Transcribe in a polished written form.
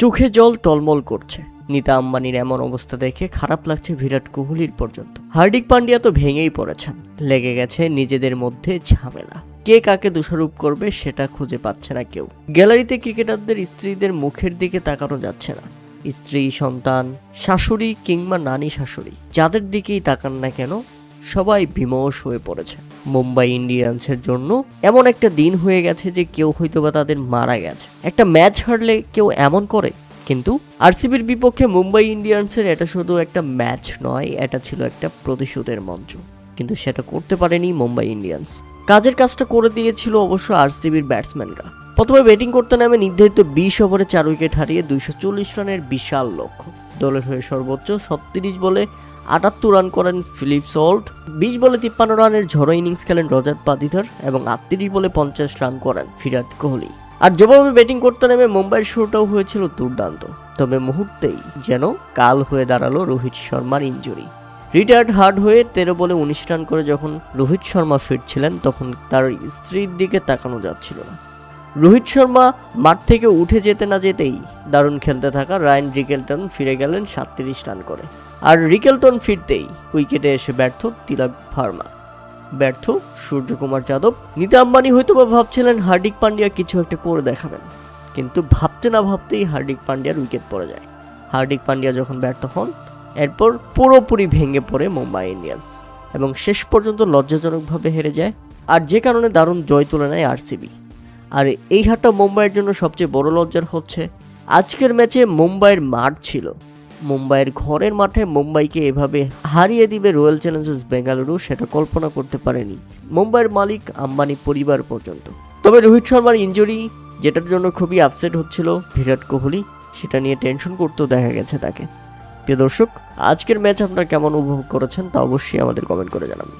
চোখে জল টলমল করছে। নীতা আম্বানির এমন অবস্থা দেখে খারাপ লাগছে বিরাট কোহলির পর্যন্ত। হার্দিক পান্ডিয়া তো ভেঙেই পড়েছেন। লেগে গেছে নিজেদের মধ্যে ঝামেলা। কে কাকে দোষারোপ করবে সেটা খুঁজে পাচ্ছে না কেউ। গ্যালারিতে ক্রিকেটারদের স্ত্রীদের মুখের দিকে তাকানো যাচ্ছে না। স্ত্রী, সন্তান, শাশুড়ি কিংবা নানি শাশুড়ি, যাদের দিকেই তাকান না কেন সবাই বিমর্ষ হয়ে পড়েছে। মুম্বাই ইন্ডিয়ান্সের জন্য এমন একটা দিন হয়ে গেছে যে কেউ হয়তোবা তাদের মারা গেছে। একটা ম্যাচ হারলে কেউ এমন করে, কিন্তু আরসিবির বিপক্ষে মুম্বাই ইন্ডিয়ান্সের এটা শুধু একটা ম্যাচ নয়, এটা ছিল একটা প্রতিশোধের মঞ্চ। কিন্তু সেটা করতে পারেনি মুম্বাই ইন্ডিয়ান্স। কাজের কাজটা করে দিয়েছিল অবশ্য আরসিবির ব্যাটসম্যানরা। প্রথমে ব্যাটিং করতে নামে নির্ধারিত 20 ওভারে 4 উইকেট হারিয়ে 240 রানের বিশাল লক্ষ্য। দলের হয়ে সর্বোচ্চ 36 বলে 78 রান করেন ফিলিপ সল্ট। 20 বলে 53 রানের ঝড়ো ইনিংস খেলেন রজার পাতিদার এবং 38 বলে 50 রান করেন বিরাট কোহলি। আর যেভাবে ব্যাটিং করতে নেমে মুম্বাইয়ের শুরুটাও হয়েছিল দুর্দান্ত, তবে মুহূর্তেই যেন কাল হয়ে দাঁড়ালো রোহিত শর্মার ইনজুরি। রিটায়ার্ড হার্ড হয়ে 13 বলে 19 রান করে যখন রোহিত শর্মা ফিরছিলেন তখন তার স্ত্রীর দিকে তাকানো যাচ্ছিল না। রোহিত শর্মা মাঠ থেকে উঠে যেতে না যেতেই দারুণ খেলতে থাকা রায়ান রিকেলটন ফিরে গেলেন 37 রান করে। আর রিকেলটন ফিরতেই উইকেটে এসে ব্যর্থ তিলক ভার্মা, ব্যর্থ সূর্যকুমার যাদব। নীতা আম্বানি হয়তোবা ভাবছিলেন হার্দিক পান্ডিয়া কিছু একটা করে দেখাবেন, কিন্তু ভাবতে না ভাবতেই হার্দিক পান্ডিয়ার উইকেট পড়ে যায়। হার্দিক পান্ডিয়া যখন ব্যর্থ হন, এরপর পুরোপুরি ভেঙে পড়ে মুম্বাই ইন্ডিয়ান্স এবং শেষ পর্যন্ত লজ্জাজনকভাবে হেরে যায়, আর যে কারণে দারুণ জয় তুলে নেয় আরসিবি। আর এই হারটা মুম্বাইয়ের জন্য সবচেয়ে বড় লজ্জার হচ্ছে আজকের ম্যাচে মুম্বাইয়ের মাঠ ছিল। মুম্বাইয়ের ঘরের মাঠে মুম্বাইকে এভাবে হারিয়ে দিবে রয়্যাল চ্যালেঞ্জার্স বেঙ্গালুরু, সেটা কল্পনা করতে পারেনি মুম্বাইয়ের মালিক আম্বানি পরিবার পর্যন্ত। তবে রোহিত শর্মার ইনজুরি, যেটার জন্য খুবই আপসেট হচ্ছিল বিরাট কোহলি, সেটা নিয়ে টেনশন করতেও দেখা গেছে তাকে। প্রিয় দর্শক, আজকের ম্যাচ আপনারা কেমন উপভোগ করেছেন তা অবশ্যই আমাদের কমেন্ট করে জানাবেন।